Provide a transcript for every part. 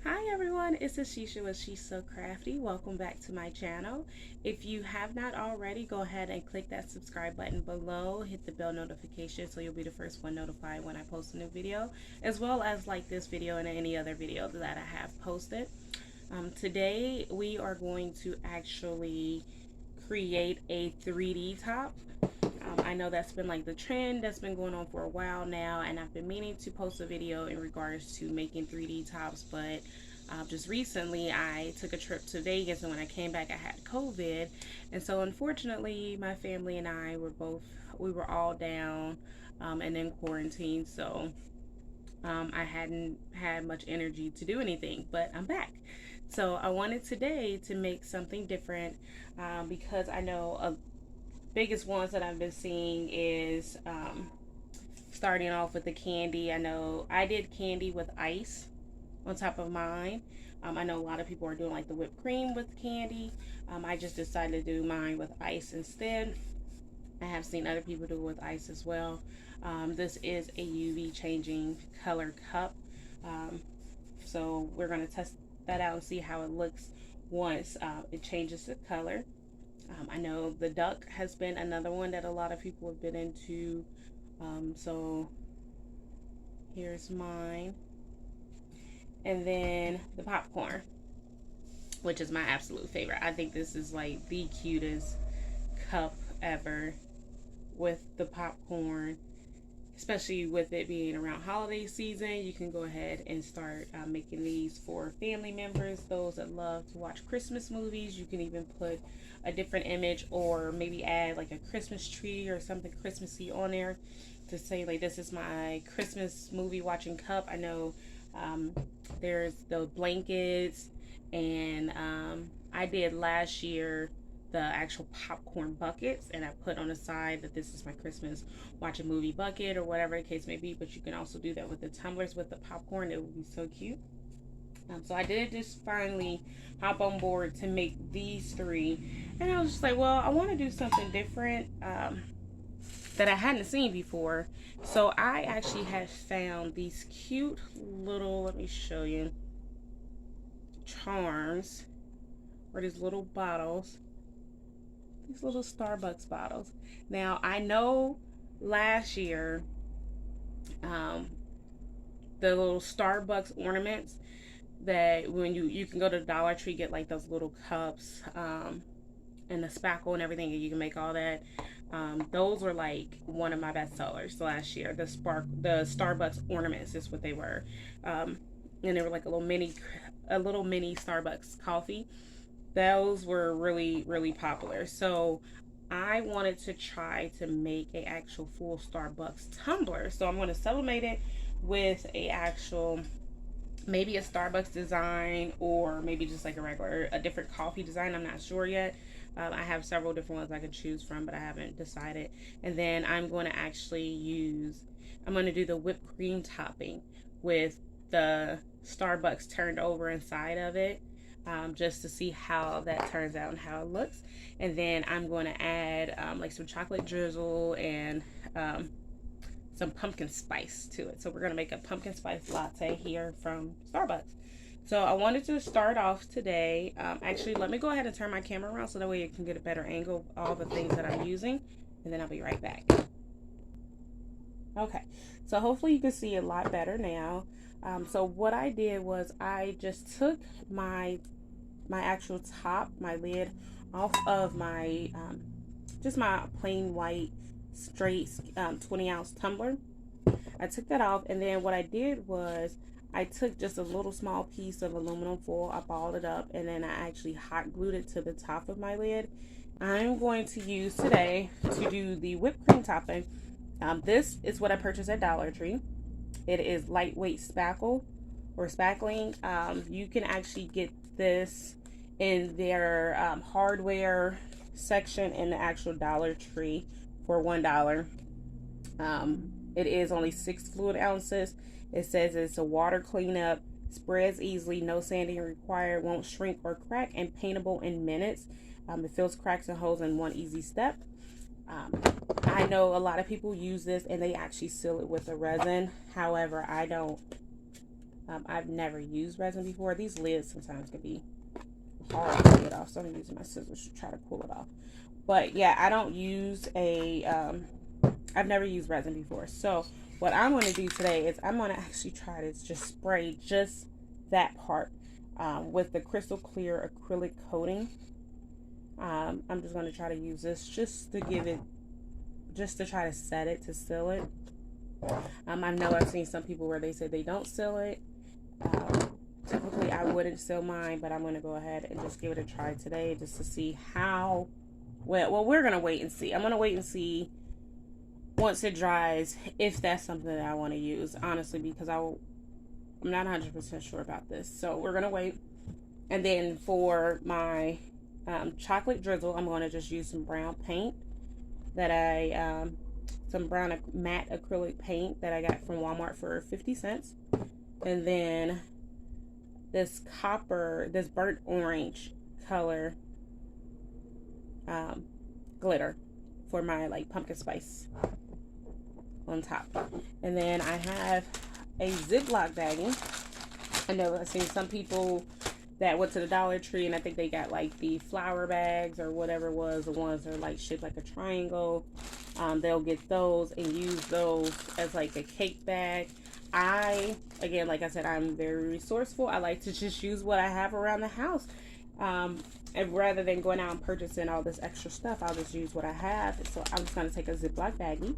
Hi everyone, it's Sheesh with Sheesh So Crafty. Welcome back to my channel. If you have not already, go ahead and click that subscribe button below. Hit the bell notification so you'll be the first one notified when I post a new video, as well as like this video and any other video that I have posted. Today we are going to actually create a 3D top. I know that's been like the trend that's been going on for a while now, and I've been meaning to post a video in regards to making 3D tops, but just recently I took a trip to Vegas, and when I came back I had COVID, and so unfortunately my family and I we were all down and in quarantine, so I hadn't had much energy to do anything, but I'm back. So I wanted today to make something different because I know biggest ones that I've been seeing is starting off with the candy. I know I did candy with ice on top of mine. I know a lot of people are doing like the whipped cream with candy. I just decided to do mine with ice instead. I have seen other people do it with ice as well. This is a UV changing color cup. So we're going to test that out and see how it looks once it changes the color. I know the duck has been another one that a lot of people have been into. So here's mine. And then the popcorn, which is my absolute favorite. I think this is like the cutest cup ever with the popcorn, especially with it being around holiday season. You can go ahead and start making these for family members, those that love to watch Christmas movies. You can even put a different image or maybe add like a Christmas tree or something Christmassy on there to say like, this is my Christmas movie watching cup. I know there's the blankets, and I did last year the actual popcorn buckets, and I put on the side that this is my Christmas watch a movie bucket or whatever the case may be. But you can also do that with the tumblers with the popcorn. It would be so cute. So I did just finally hop on board to make these three, and I was just like, well, I want to do something different that I hadn't seen before. So I actually have found these cute little, let me show you, charms, or these little bottles, these little Starbucks bottles. Now I know last year the little Starbucks ornaments that when you can go to the Dollar Tree, get like those little cups and the spackle and everything, and you can make all that. Those were like one of my best sellers last year. The Starbucks ornaments is what they were, and they were like a little mini Starbucks coffee. Those were really popular. So I wanted to try to make a actual full Starbucks tumbler. So I'm going to sublimate it with a actual, maybe a Starbucks design, or maybe just like a different coffee design. I'm not sure yet. I have several different ones I could choose from, but I haven't decided. And then I'm going to actually I'm going to do the whipped cream topping with the Starbucks turned over inside of it, just to see how that turns out and how it looks. And then I'm going to add like some chocolate drizzle and some pumpkin spice to it. So we're going to make a pumpkin spice latte here from Starbucks. So I wanted to start off today. Actually, let me go ahead and turn my camera around so that way you can get a better angle of all the things that I'm using, and then I'll be right back. Okay, so hopefully you can see a lot better now. So what I did was I just took my actual top, my lid, off of my just my plain white straight 20-ounce tumbler. I took that off, and then what I did was I took just a little small piece of aluminum foil, I balled it up, and then I actually hot glued it to the top of my lid. I'm going to use today to do the whipped cream topping. This is what I purchased at Dollar Tree. It is lightweight spackle or spackling. You can actually get this in their hardware section in the actual Dollar Tree for $1. It is only 6 fluid ounces. It says it's a water cleanup, spreads easily, no sanding required, won't shrink or crack, and paintable in minutes. It fills cracks and holes in one easy step. I know a lot of people use this and they actually seal it with a resin. However, I don't I've never used resin before. These lids sometimes can be hard to get off, so I'm using my scissors to try to pull it off. But yeah, I don't use a, I've never used resin before. So what I'm going to do today is I'm going to actually try to just spray just that part with the crystal clear acrylic coating. I'm just going to try to use this just to give it, just to try to set it, to seal it. I know I've seen some people where they say they don't seal it. Typically I wouldn't seal mine, but I'm going to go ahead and just give it a try today just to see how well we're going to wait and see. I'm going to wait and see once it dries if that's something that I want to use, honestly, because I'm not 100% sure about this. So we're going to wait. And then for my chocolate drizzle, I'm going to just use some brown paint that some brown matte acrylic paint that I got from Walmart for 50 cents. And then this burnt orange color glitter for my like pumpkin spice on top. And then I have a Ziploc baggie. I know I've seen some people that went to the Dollar Tree and I think they got like the flour bags or whatever it was, the ones that are like shaped like a triangle. They'll get those and use those as like a cake bag. Again, like I said, I'm very resourceful. I like to just use what I have around the house. And rather than going out and purchasing all this extra stuff, I'll just use what I have. So I'm just going to take a Ziploc baggie.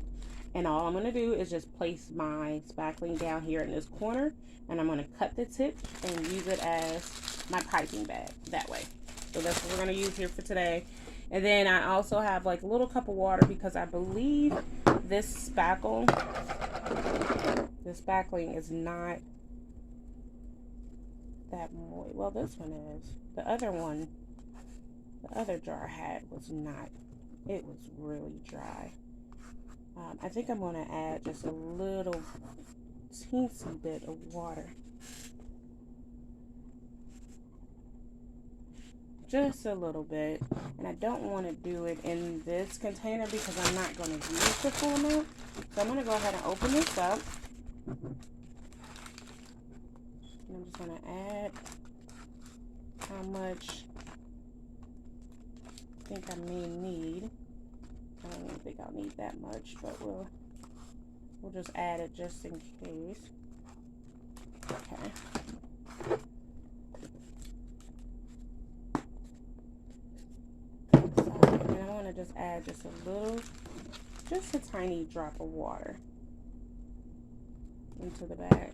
And all I'm going to do is just place my spackling down here in this corner. And I'm going to cut the tip and use it as my piping bag that way. So that's what we're going to use here for today. And then I also have like a little cup of water because I believe this spackling is not that moist. Well, this one is. The other one, the other jar I had was not. It was really dry. I think I'm going to add just a little teensy bit of water. Just a little bit. And I don't want to do it in this container because I'm not going to use the full amount. So I'm going to go ahead and open this up. And I'm just going to add how much I think I may need. I don't even think I'll need that much, but we'll just add it just in case. Okay. And I want to just add just a tiny drop of water into the bag.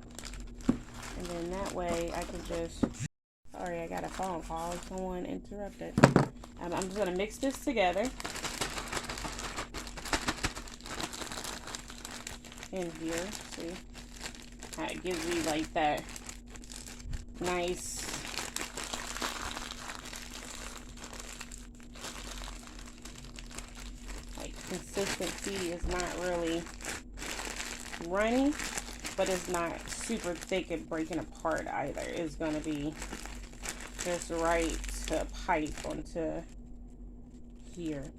And then that way I can just, sorry, I got a phone call. Someone interrupted. I'm just going to mix this together in here. See how it gives me like that nice like consistency. Is not really runny, but it's not super thick and breaking apart either. It's going to be just right to pipe onto here.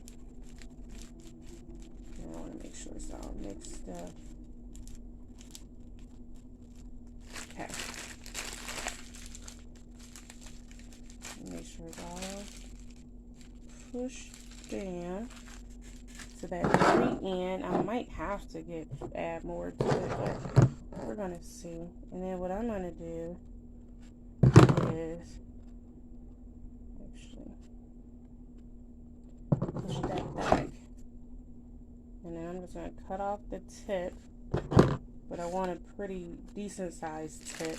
And I want to make sure it's all mixed up. Okay. Make sure it's all pushed down to that very end. I might have to add more to it, but we're gonna see. And then what I'm gonna do is actually push that back, and then I'm just gonna cut off the tip. But I want a pretty decent sized tip.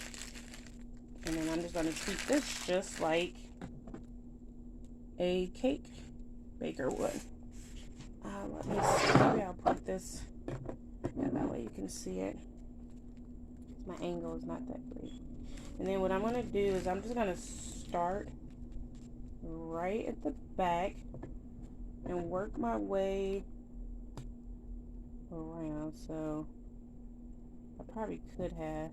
And then I'm just going to treat this just like a cake baker would. Let me see. Maybe I'll put this, yeah, that way you can see it. My angle is not that great. And then what I'm going to do is I'm just going to start right at the back and work my way around. So I probably could have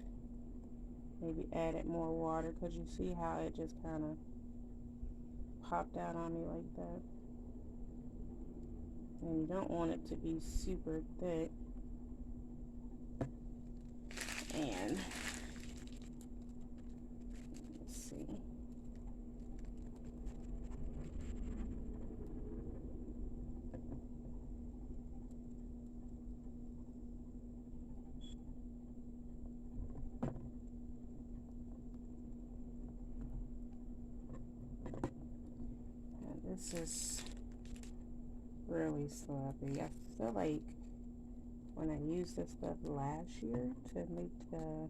maybe added more water, because you see how it just kind of popped out on me like that. And you don't want it to be super thick. And This is really sloppy. I feel like when I used this stuff last year to make the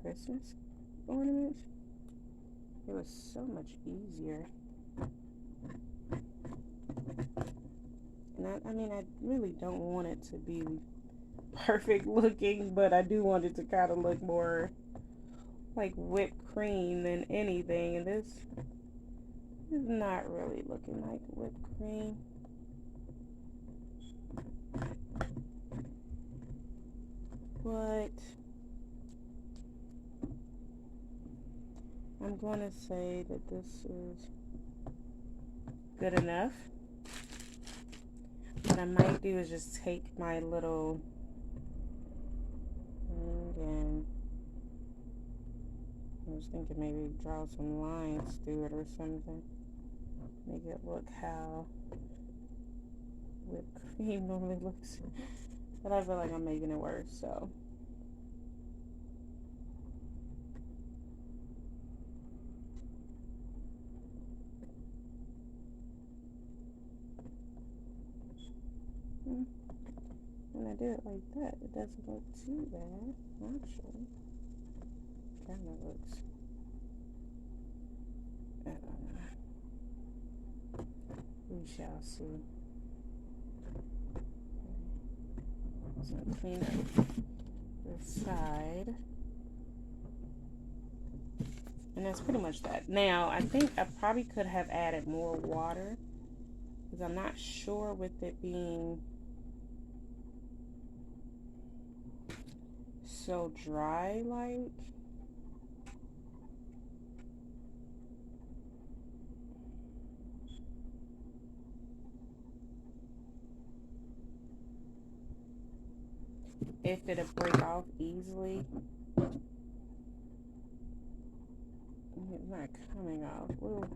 Christmas ornaments, it was so much easier. And I mean, I really don't want it to be perfect looking, but I do want it to kind of look more like whipped cream than anything. And this is not really looking like whipped cream. But I'm going to say that this is good enough. What I might do is just take my little thing and I was thinking maybe draw some lines through it or something. Make it look how whipped cream normally looks. But I feel like I'm making it worse, so. When I do it like that, it doesn't look too bad, actually. Kind of looks, I don't know. We shall see. So clean up the side. And that's pretty much that. Now, I think I probably could have added more water because I'm not sure with it being so dry like. If it'll break off easily. It's not coming off. Ooh.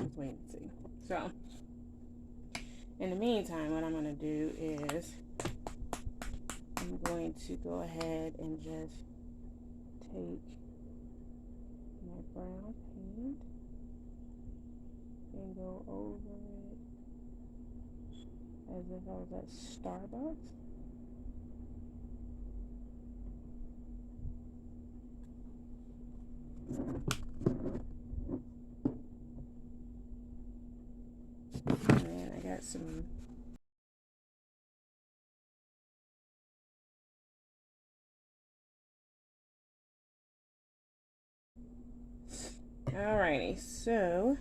Just wait and see. So, in the meantime, what I'm going to do is I'm going to go ahead and just take my brown paint and go over it as if I was at Starbucks. And I got some alrighty, so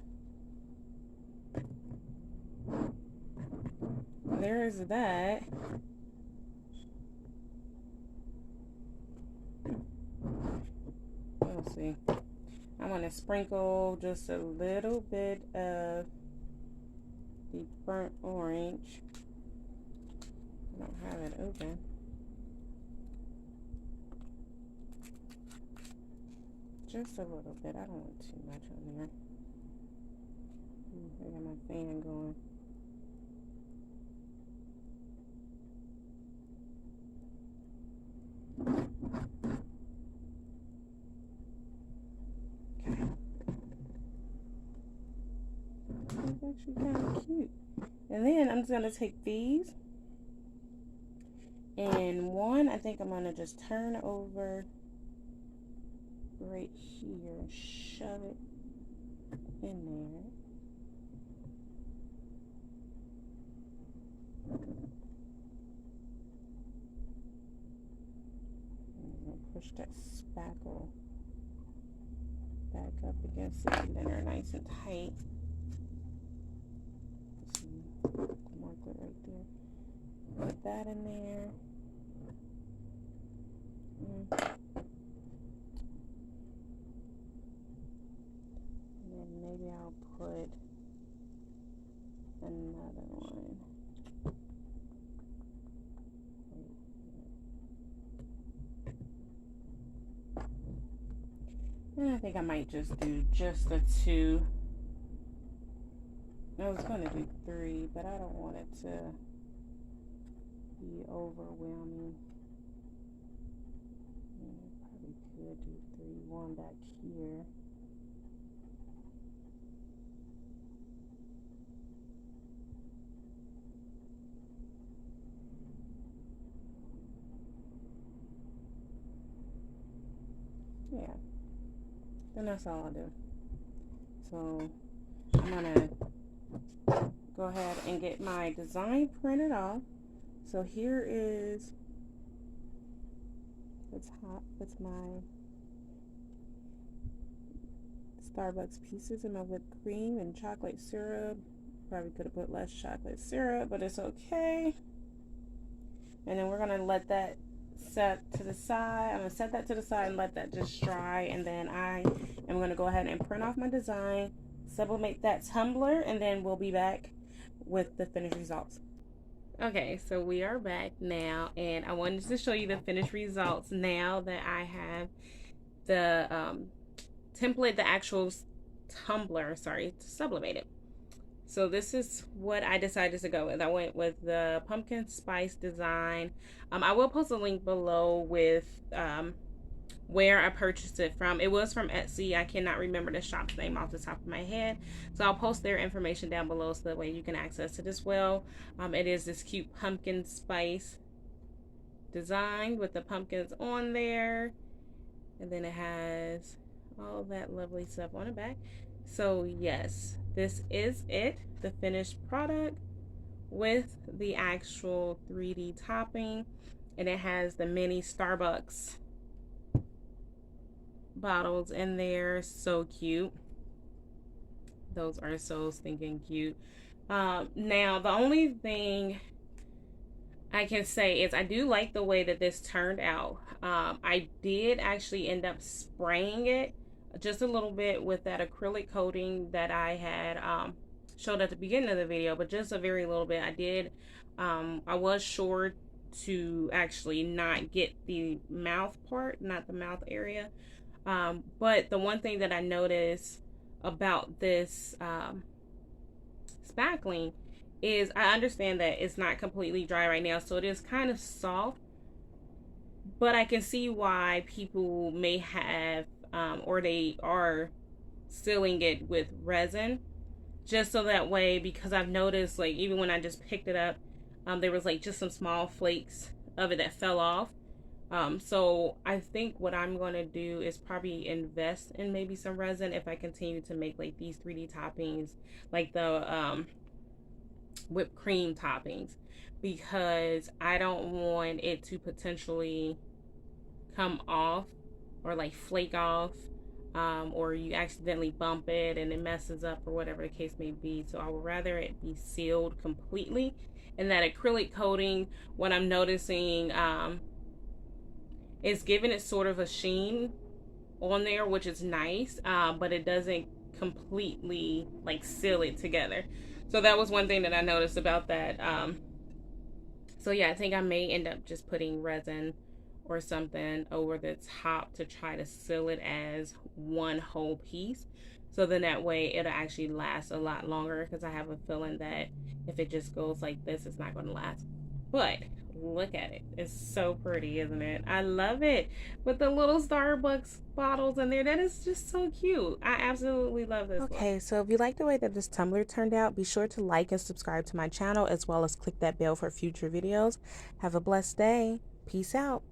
there's that. We'll see. I'm going to sprinkle just a little bit of the burnt orange. I don't have it open. Just a little bit. I don't want too much on there. I got my fan going. It's actually kind of cute. And then I'm just going to take these. And one, I think I'm going to just turn over right here and shove it in there. And push that spackle back up against it, and then they're nice and tight. Mark it right there. Put that in there. And then maybe I'll put another one. And I think I might just do just the two. I was going to do three, but I don't want it to be overwhelming. Probably could do 3-1 back here. Yeah, and that's all I'll do. So I'm gonna go ahead and get my design printed off. So here is the top with my Starbucks pieces and my whipped cream and chocolate syrup. Probably could have put less chocolate syrup, but it's okay. And then we're gonna let that set to the side. I'm gonna set that to the side and let that just dry. And then I am gonna go ahead and print off my design, sublimate that tumbler, and then we'll be back with the finished results. Okay, so we are back now, and I wanted to show you the finished results now that I have the template, the actual tumbler, sorry, to sublimate it. So this is what I decided to go with. I went with the pumpkin spice design. I will post a link below with where I purchased it from. It was from Etsy. I cannot remember the shop's name off the top of my head, so I'll post their information down below so that way you can access it as well. It is this cute pumpkin spice design with the pumpkins on there, and then it has all that lovely stuff on the back. So yes, this is it, the finished product with the actual 3D topping, and it has the mini Starbucks bottles in there. So cute. Those are so stinking cute. Now the only thing I can say is I do like the way that this turned out. I did actually end up spraying it just a little bit with that acrylic coating that I had showed at the beginning of the video, but just a very little bit. I was sure to actually not get the mouth part, not the mouth area. But the one thing that I noticed about this spackling is I understand that it's not completely dry right now, so it is kind of soft, but I can see why people may have or they are sealing it with resin, just so that way, because I've noticed, like, even when I just picked it up, there was like just some small flakes of it that fell off. So I think what I'm going to do is probably invest in maybe some resin if I continue to make like these 3D toppings, like the whipped cream toppings, because I don't want it to potentially come off or like flake off, or you accidentally bump it and it messes up or whatever the case may be. So I would rather it be sealed completely. And that acrylic coating, what I'm noticing, is giving it sort of a sheen on there, which is nice, but it doesn't completely like seal it together. So that was one thing that I noticed about that. So yeah, I think I may end up just putting resin or something over the top to try to seal it as one whole piece, so then that way it'll actually last a lot longer, because I have a feeling that if it just goes like this, it's not going to last. But look at it, it's so pretty, isn't it? I love it, with the little Starbucks bottles in there. That is just so cute. I absolutely love this. Okay, so if you like the way that this tumbler turned out, be sure to like and subscribe to my channel, as well as click that bell for future videos. Have a blessed day. Peace out.